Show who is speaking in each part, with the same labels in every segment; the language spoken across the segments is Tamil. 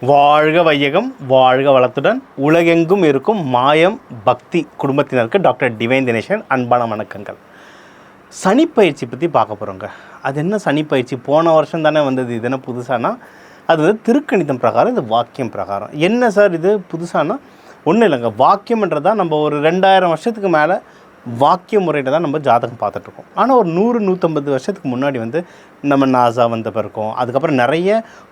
Speaker 1: வாழ்க வையகம், வாழ்க வளத்துடன் உலகெங்கும் இருக்கும் மாயம் பக்தி குடும்பத்தினருக்கு டாக்டர் டிவைன் தினேஷன் அன்பான வணக்கங்கள். சனிப்பயிற்சி பற்றி பார்க்க போகிறோங்க. அது என்ன சனிப்பயிற்சி? போன வருஷம் தானே வந்தது. இது என்ன புதுசானா? அது வந்து திருக்கணிதம் பிரகாரம், இது வாக்கியம் பிரகாரம். என்ன சார் இது புதுசானா? ஒன்றும் இல்லைங்க. வாக்கியம்ன்றதான் நம்ம ஒரு 2000 வருஷத்துக்கு மேலே வாக்கிய முறையில் தான் நம்ம ஜாதகம் பார்த்துட்ருக்கோம். ஆனால் ஒரு 100-150 வருஷத்துக்கு முன்னாடி வந்து நம்ம நாசா வந்த பிறக்கும், அதுக்கப்புறம் நிறைய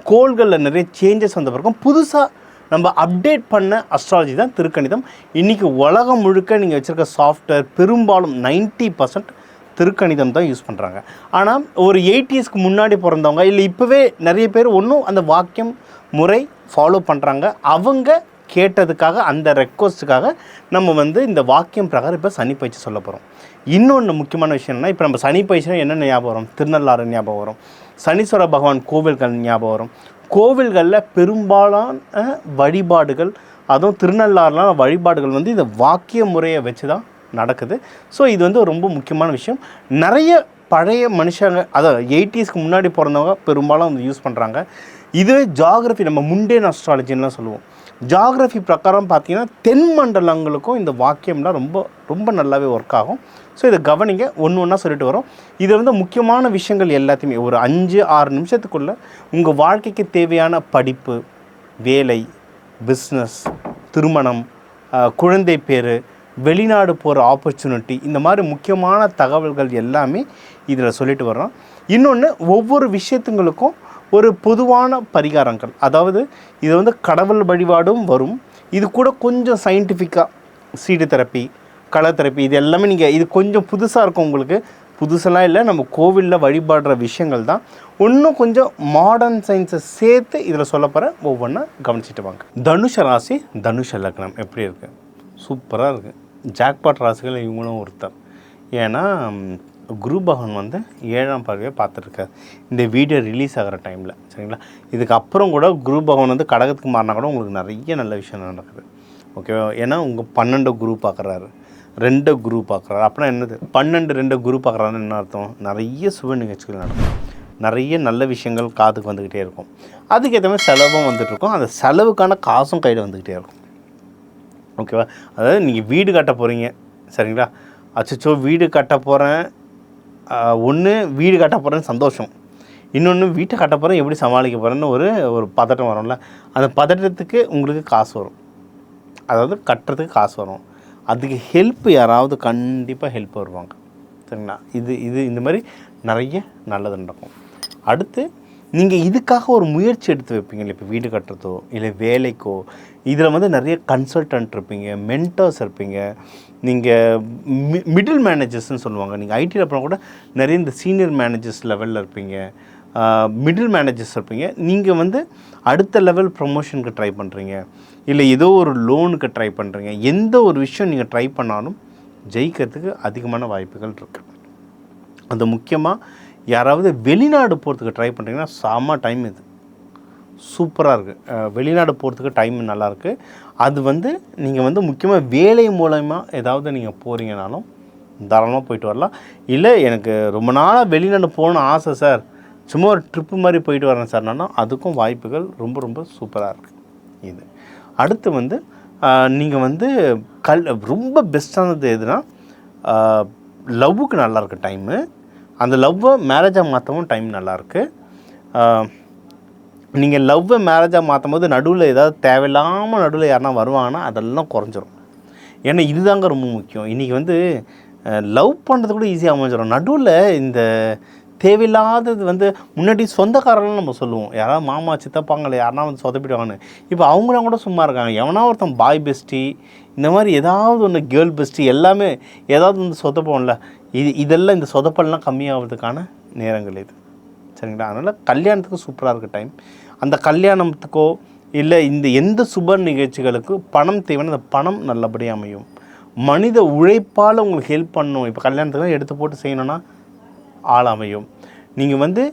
Speaker 1: கோள்களில் நிறைய சேஞ்சஸ் வந்த பிறக்கும் புதுசாக நம்ம அப்டேட் பண்ண அஸ்ட்ராலஜி தான் திருக்கணிதம். இன்றைக்கி உலகம் முழுக்க நீங்கள் வச்சுருக்க சாஃப்ட்வேர் பெரும்பாலும் 90% திருக்கணிதம் தான் யூஸ் பண்ணுறாங்க. ஆனால் ஒரு 80ஸ்க்கு முன்னாடி பிறந்தவங்க இல்லை இப்போவே நிறைய பேர் ஒன்றும் அந்த வாக்கியம் முறை ஃபாலோ பண்ணுறாங்க. அவங்க கேட்டதுக்காக, அந்த ரெக்வஸ்ட்டுக்காக நம்ம வந்து இந்த வாக்கியம் பிரகாரம் இப்போ சனிப்பயிற்சி சொல்ல போகிறோம். இன்னொன்று முக்கியமான விஷயம்னா, இப்போ நம்ம சனிப்பயிற்சினா என்னென்ன ஞாபகம் வரும்? திருநள்ளாறு ஞாபகம் வரும், சனீஸ்வர பகவான் கோவில்கள் ஞாபகம் வரும். கோவில்களில் பெரும்பாலான வழிபாடுகள், அதுவும் திருநள்ளாறுலாம் வழிபாடுகள் வந்து இந்த வாக்கிய முறையை வச்சு தான் நடக்குது. ஸோ இது வந்து ரொம்ப முக்கியமான விஷயம். நிறைய பழைய மனுஷங்க, அதாவது 80ஸ்க்கு முன்னாடி பிறந்தவங்க பெரும்பாலும் வந்து யூஸ் பண்ணுறாங்க. இதுவே ஜாகிரஃபி, நம்ம முண்டேன் அஸ்ட்ராலஜின்லாம் சொல்லுவோம். ஜாகிரஃபி பிரகாரம் பார்த்திங்கன்னா தென் மண்டலங்களுக்கும் இந்த வாக்கியம்லாம் ரொம்ப ரொம்ப நல்லாவே ஒர்க் ஆகும். ஸோ இதை கவனிங்க, ஒன்று ஒன்றா சொல்லிட்டு வரோம். இது வந்து முக்கியமான விஷயங்கள் எல்லாத்தையுமே ஒரு 5-6 நிமிஷத்துக்குள்ளே உங்கள் வாழ்க்கைக்கு தேவையான படிப்பு, வேலை, பிஸ்னஸ், திருமணம், குழந்தை பேர், வெளிநாடு போகிற ஆப்பர்ச்சுனிட்டி, இந்த மாதிரி முக்கியமான தகவல்கள் எல்லாமே இதில் சொல்லிட்டு வர்றோம். இன்னொன்று, ஒவ்வொரு விஷயத்துங்களுக்கும் ஒரு பொதுவான பரிகாரங்கள், அதாவது இது வந்து கடவுள் வழிபாடும் வரும். இது கூட கொஞ்சம் சயின்டிஃபிக்காக சீடு தெரப்பி, கலர் தெரப்பி, இது எல்லாமே நீங்கள், இது கொஞ்சம் புதுசாக இருக்கும் உங்களுக்கு. புதுசெல்லாம் இல்லை, நம்ம கோவிலில் வழிபாடுற விஷயங்கள் தான். இன்னும் கொஞ்சம் மாடர்ன் சயின்ஸை சேர்த்து இதில் சொல்ல போகிறேன். ஒவ்வொன்றா கவனிச்சிட்டு வாங்க. தனுஷ ராசி, தனுஷ லக்னம் எப்படி இருக்குது? சூப்பராக இருக்குது. ஜாக்பாட் ராசிகள் இவங்களும் ஒருத்தர். ஏன்னா குரு பகவான் வந்து 7ஆம் பார்வையை பார்த்துருக்காரு இந்த வீடியோ ரிலீஸ் ஆகிற டைமில், சரிங்களா? இதுக்கப்புறம் கூட குரு பகவான் வந்து கடகத்துக்கு மாறினா கூட உங்களுக்கு நிறைய நல்ல விஷயம் நடக்குது, ஓகேவா? ஏன்னா உங்கள் 12 குரு பார்க்குறாரு, 2 குரு பார்க்குறாரு. அப்படின்னா என்னது? 12-2 குரு பார்க்குறாருன்னு என்ன அர்த்தம்? நிறைய சுப நிகழ்ச்சிகள் நடக்கும், நிறைய நல்ல விஷயங்கள் காதுக்கு வந்துக்கிட்டே இருக்கும். அதுக்கேற்ற மாதிரி செலவும் வந்துட்டுருக்கும். அந்த செலவுக்கான காசும் கையில் வந்துக்கிட்டே இருக்கும், ஓகேவா? அதாவது நீங்கள் வீடு கட்ட போகிறீங்க, சரிங்களா? அச்சோ வீடு கட்ட போகிறேன், ஒன்று வீடு கட்ட போகிறேன்னு சந்தோஷம், இன்னொன்று வீட்டை கட்ட போகிறேன் எப்படி சமாளிக்க போகிறேன்னு ஒரு பதட்டம் வரும்ல. அந்த பதட்டத்துக்கு உங்களுக்கு காசு வரும், அதாவது கட்டுறதுக்கு காசு வரும். அதுக்கு ஹெல்ப் யாராவது கண்டிப்பாக ஹெல்ப் வருவாங்க, சரிங்களா? இது இந்த மாதிரி நிறைய நல்லது நடக்கும். அடுத்து நீங்கள் இதுக்காக ஒரு முயற்சி எடுத்து வைப்பீங்க, இப்போ வீடு கட்டுறதோ இல்லை வேலைக்கோ. இதில் வந்து நிறைய கன்சல்டன்ட் இருப்பீங்க, மென்டர்ஸ் இருப்பீங்க, நீங்கள் மிடில் மேனேஜர்ஸ்ன்னு சொல்லுவாங்க. நீங்கள் ஐடியில் போனால் கூட நிறைய இந்த சீனியர் மேனேஜர்ஸ் லெவலில் இருப்பீங்க, மிடில் மேனேஜர்ஸ் இருப்பீங்க. நீங்கள் வந்து அடுத்த லெவல் ப்ரொமோஷனுக்கு ட்ரை பண்ணுறீங்க, இல்லை ஏதோ ஒரு லோனுக்கு ட்ரை பண்ணுறீங்க. எந்த ஒரு விஷயம் நீங்கள் ட்ரை பண்ணாலும் ஜெயிக்கிறதுக்கு அதிகமான வாய்ப்புகள் இருக்குது. அது முக்கியமாக யாராவது வெளிநாடு போகிறதுக்கு ட்ரை பண்ணுறீங்கன்னா செம்ம டைம், இது சூப்பராக இருக்குது. வெளிநாடு போகிறதுக்கு டைம் நல்லாயிருக்கு. அது வந்து நீங்கள் வந்து முக்கியமாக வேலை மூலமாக ஏதாவது நீங்கள் போகிறீங்கனாலும் தாராளமாக போயிட்டு வரலாம். இல்லை எனக்கு ரொம்ப நாளாக வெளிநாடு போகணுன்னு ஆசை சார், சும்மா ஒரு ட்ரிப்பு மாதிரி போயிட்டு வரேன் சார்னா அதுக்கும் வாய்ப்புகள் ரொம்ப ரொம்ப சூப்பராக இருக்குது. இது அடுத்து வந்து நீங்கள் வந்து ரொம்ப பெஸ்ட்டானது எதுனா லவ்வுக்கு நல்லாயிருக்கு டைமு. அந்த லவ்வை மேரேஜாக மாற்றவும் டைம் நல்லாயிருக்கு. நீங்கள் லவ்வை மேரேஜாக மாற்றும் போது நடுவில் ஏதாவது தேவையில்லாமல் நடுவில் யாருனா வருவாங்கன்னா அதெல்லாம் குறைஞ்சிரும். ஏன்னா இதுதாங்க ரொம்ப முக்கியம். இன்றைக்கி வந்து லவ் பண்ணுறது கூட ஈஸியாக அமைஞ்சிடும். நடுவில் இந்த தேவையில்லாதது வந்து முன்னாடி சொந்தக்காரெல்லாம் நம்ம சொல்லுவோம், யாராவது மாமா சித்தப்பாங்களை யாருனா வந்து சொதப்பிடுவாங்கன்னு. இப்போ அவங்களாம் கூட சும்மா இருக்காங்க. எவனா ஒருத்தன் பாய் பெஸ்ட்டி, இந்த மாதிரி ஏதாவது ஒன்று கேர்ள் பெஸ்ட்டி, எல்லாமே ஏதாவது வந்து சொதப்போம்ல. இதெல்லாம் இந்த சொதப்பெல்லாம் கம்மியாகிறதுக்கான நேரங்கள் இது, சரிங்களா? அதனால் கல்யாணத்துக்கு சூப்பராக இருக்குது டைம். அந்த கல்யாணத்துக்கோ இல்லை இந்த எந்த சுப நிகழ்ச்சிகளுக்கு பணம் தேவைன்னா அந்த பணம் நல்லபடியாக அமையும். மனித உழைப்பால் உங்களுக்கு ஹெல்ப் பண்ணணும். இப்போ கல்யாணத்துக்கு எடுத்து போட்டு செய்யணுன்னா ஆள் அமையும். நீங்கள் வந்து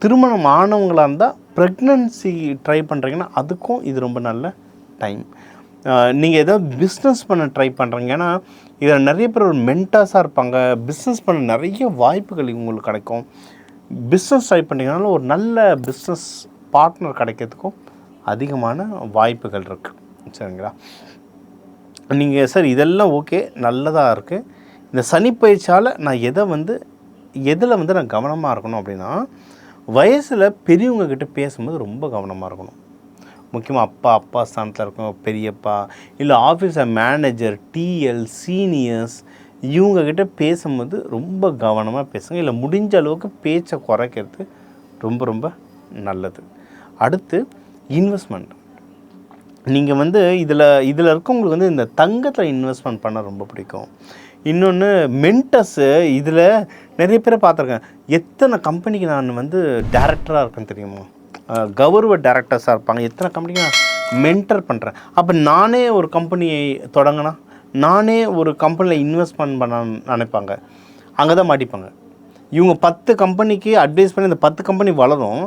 Speaker 1: திருமணம் ஆனவங்களாக இருந்தால் ப்ரெக்னன்சி ட்ரை பண்ணுறீங்கன்னா அதுக்கும் இது ரொம்ப நல்ல டைம். நீங்கள் ஏதாவது பிஸ்னஸ் பண்ண ட்ரை பண்ணுறீங்க, ஏன்னா இதில் நிறைய பேர் ஒரு மென்டாஸாக இருப்பாங்க. பிஸ்னஸ் பண்ண நிறைய வாய்ப்புகள் உங்களுக்கு கிடைக்கும். பிஸ்னஸ் ட்ரை பண்ணிங்கனாலும் ஒரு நல்ல பிஸ்னஸ் பார்ட்னர் கிடைக்கிறதுக்கும் அதிகமான வாய்ப்புகள் இருக்குது. சரிங்களா? நீங்கள் சார் இதெல்லாம் ஓகே, நல்லதாக இருக்குது. இந்த சனிப்பயிற்சியால் நான் எதில் நான் கவனமாக இருக்கணும் அப்படின்னா, வயசில் பெரியவங்கக்கிட்ட பேசும்போது ரொம்ப கவனமாக இருக்கணும். முக்கியமாக அப்பா ஸ்தானத்தில் இருக்கணும், பெரியப்பா இல்லை ஆஃபீஸில் மேனேஜர், டிஎல், சீனியர்ஸ் இவங்கக்கிட்ட பேசும்போது ரொம்ப கவனமாக பேசுங்க. இல்லை முடிஞ்ச அளவுக்கு பேச்சை குறைக்கிறது ரொம்ப ரொம்ப நல்லது. அடுத்து இன்வெஸ்ட்மெண்ட். நீங்கள் இதில் இருக்கவங்களுக்கு இந்த தங்கத்தில் இன்வெஸ்ட்மெண்ட் பண்ண ரொம்ப பிடிக்கும். இன்னொன்று மென்டர்ஸு, இதில் நிறைய பேரை பார்த்துருக்கேன். எத்தனை கம்பெனிக்கு நான் டைரக்டராக இருக்கேன்னு தெரியுமா? கௌரவ டைரக்டர்ஸாக இருப்பாங்க. எத்தனை கம்பெனிக்கு நான் மென்டர் பண்ணுறேன். அப்போ நானே ஒரு கம்பெனியை தொடங்கினா, நானே ஒரு கம்பெனியில் இன்வெஸ்ட்மெண்ட் பண்ண நினைப்பாங்க. அங்கே தான் மாட்டிப்பாங்க. இவங்க 10 கம்பெனிக்கு அட்வைஸ் பண்ணி அந்த 10 கம்பெனி வளரும்.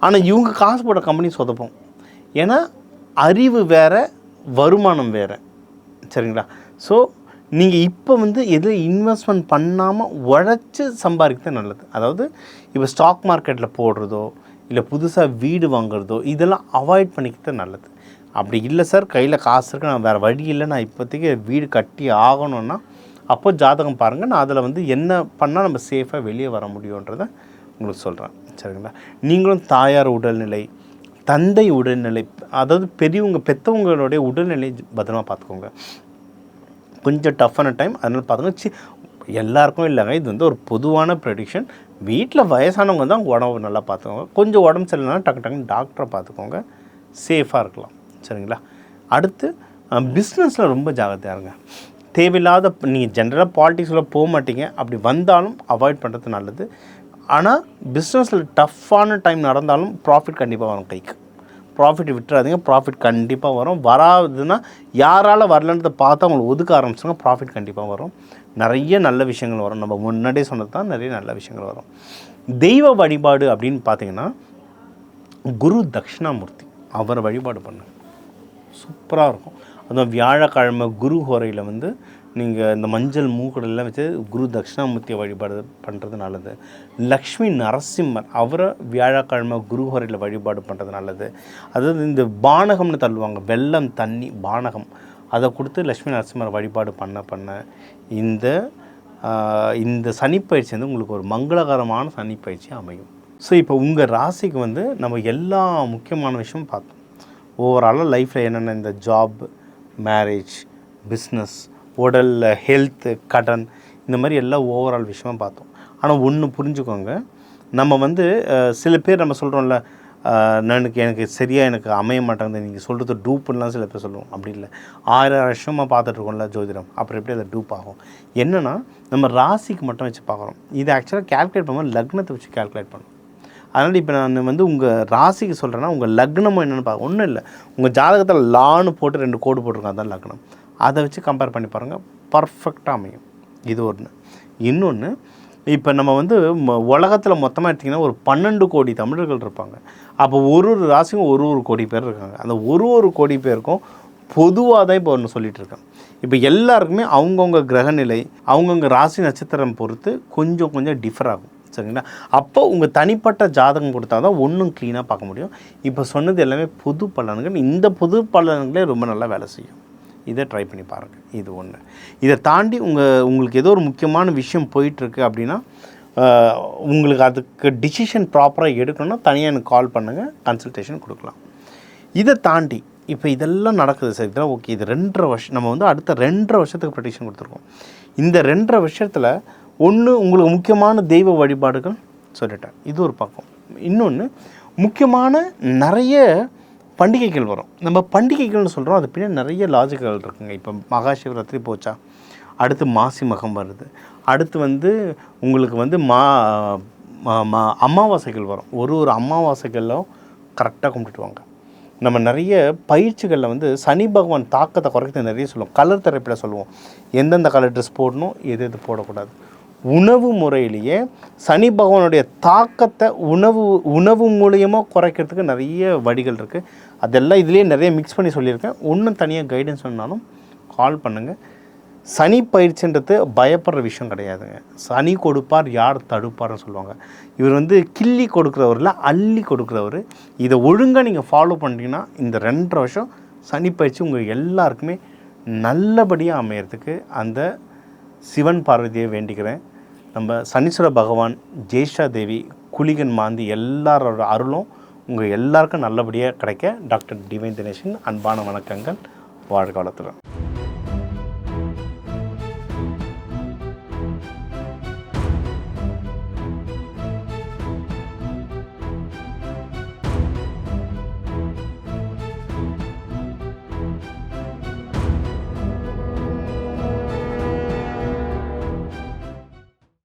Speaker 1: ஆனால் இவங்க காசு போட்ட கம்பெனி சொதப்போம். ஏன்னா அறிவு வேறு, வருமானம் வேறு. சரிங்களா? ஸோ நீங்கள் இப்போ எதில் இன்வெஸ்ட்மெண்ட் பண்ணாமல் உழைச்சி சம்பாதிக்கிறது நல்லது. அதாவது இப்போ ஸ்டாக் மார்க்கெட்டில் போடுறதோ இல்லை புதுசாக வீடு வாங்குறதோ இதெல்லாம் அவாய்ட் பண்ணிக்கிறது நல்லது. அப்படி இல்லை சார், கையில் காசு இருக்குது, நான் வேறு வழி இல்லை, நான் இப்போதைக்கு வீடு கட்டி ஆகணும்னா அப்போ ஜாதகம் பாருங்கள். நான் அதில் என்ன பண்ணால் நம்ம சேஃபாக வெளியே வர முடியுன்றதை உங்களுக்கு சொல்கிறேன். சரிங்களா? நீங்களும் தாயார் உடல்நிலை, தந்தை உடல்நிலை, அதாவது பெற்றவங்களுடைய உடல்நிலை பத்திரமா பார்த்துக்கோங்க. கொஞ்சம் டஃப்பான டைம், அதனால் பார்த்துங்க. எல்லாருக்கும் இல்லைங்க, இது ஒரு பொதுவான ப்ரெடிக்ஷன். வீட்டில் வயசானவங்க தான் உடம்பு நல்லா பார்த்துக்கோங்க. கொஞ்சம் உடம்பு சரியில்லைனா டக்குன்னு டாக்டரை பார்த்துக்கோங்க, சேஃபாக இருக்கலாம். சரிங்களா? அடுத்து பிஸ்னஸில் ரொம்ப ஜாகிரதையாக இருங்க. தேவையில்லாத நீங்கள் ஜென்ரலாக பாலிட்டிக்ஸில் போக மாட்டீங்க, அப்படி வந்தாலும் அவாய்ட் பண்ணுறது நல்லது. ஆனால் பிஸ்னஸில் டஃப்பான டைம் நடந்தாலும் ப்ராஃபிட் கண்டிப்பாக வரும். கைக்கு ப்ராஃபிட் விட்டுறாதீங்க, ப்ராஃபிட் கண்டிப்பாக வரும். வராதுன்னா யாரால் வரலன்றதை பார்த்து அவங்களை ஒதுக்க ஆரம்பிச்சுங்க, ப்ராஃபிட் கண்டிப்பாக வரும். நிறைய நல்ல விஷயங்கள் வரும். நம்ம முன்னாடியே சொன்னது தான், நிறைய நல்ல விஷயங்கள் வரும். தெய்வ வழிபாடு அப்படின்னு பார்த்தீங்கன்னா குரு தட்சிணாமூர்த்தி, அவரை வழிபாடு பண்ணு, சூப்பராக இருக்கும். அதுவும் வியாழக்கிழமை குரு ஹோரையில் நீங்கள் இந்த மஞ்சள் மூக்கடெல்லாம் வச்சு குரு தட்சிணாமூர்த்தியை வழிபாடு பண்ணுறது நல்லது. லக்ஷ்மி நரசிம்மர், அவரை வியாழக்கிழமை குரு ஹோரையில் வழிபாடு பண்ணுறது நல்லது. அதாவது இந்த பானகம்னு தள்ளுவாங்க, வெல்லம் தண்ணி பானகம், அதை கொடுத்து லக்ஷ்மி நரசிம்மர் வழிபாடு பண்ண இந்த சனிப்பயிற்சி உங்களுக்கு ஒரு மங்களகரமான சனிப்பயிற்சி அமையும். ஸோ இப்போ உங்கள் ராசிக்கு நம்ம எல்லா முக்கியமான விஷயமும் பார்த்தோம். ஓவராலாக லைஃப்பில் என்னென்ன இந்த ஜாப், மேரேஜ், பிஸ்னஸ், உடல் ஹெல்த்து, கடன், இந்த மாதிரி எல்லா ஓவரால் விஷயமாக பார்த்தோம். ஆனால் ஒன்று புரிஞ்சுக்கோங்க, நம்ம சில பேர் நம்ம சொல்கிறோம்ல, எனக்கு சரியாக எனக்கு அமைய மாட்டேங்குது, நீங்கள் சொல்கிறது டூப்புன்னெலாம் சில பேர் சொல்லுவோம். அப்படி இல்லை, 1000 வருஷமாக பார்த்துட்ருக்கோம்ல ஜோதிடம், அப்புறம் எப்படி அதை டூப் ஆகும்? என்னென்னா நம்ம ராசிக்கு மட்டும் வச்சு பார்க்குறோம். இதை ஆக்சுவலாக கேல்குலேட் பண்ணும்போது லக்னத்தை வச்சு கேல்குலேட் பண்ணுவோம். அதனால் இப்போ நான் உங்கள் ராசிக்கு சொல்கிறேன்னா உங்கள் லக்னமும் என்னென்னு பார்க்க ஒன்றும் இல்லை, உங்கள் ஜாதகத்தில் லான்னு போட்டு 2 கோடு போட்டிருக்கோம், அதுதான் லக்னம். அதை வச்சு கம்பேர் பண்ணி பாருங்கள், பர்ஃபெக்டாக அமையும். இது ஒன்று. இன்னொன்று, இப்போ நம்ம உலகத்தில் மொத்தமாக எடுத்திங்கன்னா ஒரு 12 கோடி தமிழர்கள் இருப்பாங்க. அப்போ ஒரு ராசிக்கும் ஒரு கோடி பேர் இருக்காங்க. அந்த ஒரு கோடி பேருக்கும் பொதுவாக தான் இப்போ ஒன்று சொல்லிகிட்ருக்கேன். இப்போ எல்லாருக்குமே அவங்கவுங்க கிரகநிலை, அவங்கவுங்க ராசி நட்சத்திரம் பொறுத்து கொஞ்சம் டிஃபர் ஆகும். சரிங்களா? அப்போ உங்கள் தனிப்பட்ட ஜாதகம் கொடுத்தா தான் ஒன்றும் க்ளீனாக பார்க்க முடியும். இப்போ சொன்னது எல்லாமே பொது பலன்கள். இந்த பொது பலன்களே ரொம்ப நல்லா வேலை செய்யும். இதை ட்ரை பண்ணி பாருங்கள். இது ஒன்று. இதை தாண்டி உங்களுக்கு ஏதோ ஒரு முக்கியமான விஷயம் போயிட்டுருக்கு அப்படின்னா, உங்களுக்கு அதுக்கு டிசிஷன் ப்ராப்பராக எடுக்கணும்னா தனியாக எனக்கு கால் பண்ணுங்கள், கன்சல்டேஷன் கொடுக்கலாம். இதை தாண்டி இப்போ இதெல்லாம் நடக்குது சார், இதெல்லாம் ஓகே. இது 2.5 வருஷம், நம்ம அடுத்த 2.5 வருஷத்துக்கு ப்ரெடிக்ஷன் கொடுத்துருக்கோம். இந்த 2.5 வருஷத்தில் ஒன்று உங்களுக்கு முக்கியமான தெய்வ வழிபாடுகள் சொல்லிட்டேன், இது ஒரு பக்கம். இன்னொன்று, முக்கியமான நிறைய பண்டிகைகள் வரும். நம்ம பண்டிகைகள்னு சொல்கிறோம், அது பின்னாடி நிறைய லாஜிக்கல் இருக்குங்க. இப்போ மகா சிவராத்திரி போச்சா, அடுத்து மாசி மகம் வருது, அடுத்து உங்களுக்கு அமாவாசைகள் வரும். ஒரு அமாவாசைகளும் கரெக்டாக கும்பிட்டுட்டு வாங்க. நம்ம நிறைய பயிற்சிகளில் சனி பகவான் தாக்கத்தை குறைக்கிறது நிறைய சொல்லுவோம். கலர் தெரப்பியில் சொல்லுவோம், எந்தெந்த கலர் ட்ரெஸ் போடணும், எது போடக்கூடாது. உணவு முறையிலேயே சனி பகவானுடைய தாக்கத்தை உணவு மூலியமாக குறைக்கிறதுக்கு நிறைய வழிகள் இருக்குது. அதெல்லாம் இதுலேயே நிறைய மிக்ஸ் பண்ணி சொல்லியிருக்கேன். ஒன்றும் தனியாக கைடன்ஸ் வேணுனாலும் கால் பண்ணுங்கள். சனி பயிற்சின்றது பயப்படுற விஷயம் கிடையாதுங்க. சனி கொடுப்பார் யார் தடுப்பார்னு சொல்லுவாங்க. இவர் வந்து கிள்ளி கொடுக்குறவரில் அள்ளி கொடுக்குறவர். இதை ஒழுங்காக நீங்கள் ஃபாலோ பண்ணிட்டீங்கன்னா இந்த 2.5 வருஷம் சனி பயிற்சி உங்கள் எல்லாருக்குமே நல்லபடியாக அமையறதுக்கு அந்த சிவன் பார்வதியை வேண்டிக்கிறேன். நம்ம சனீஸ்வர பகவான், ஜெய்ஷா தேவி, குளிகன் மாந்தி எல்லாரோட அருளும் உங்கள் எல்லாருக்கும் நல்லபடியாக கிடைக்க டாக்டர் டிவைன் தினேஷன் அன்பான வணக்கங்கள். வாழ்க வளத்துடன்.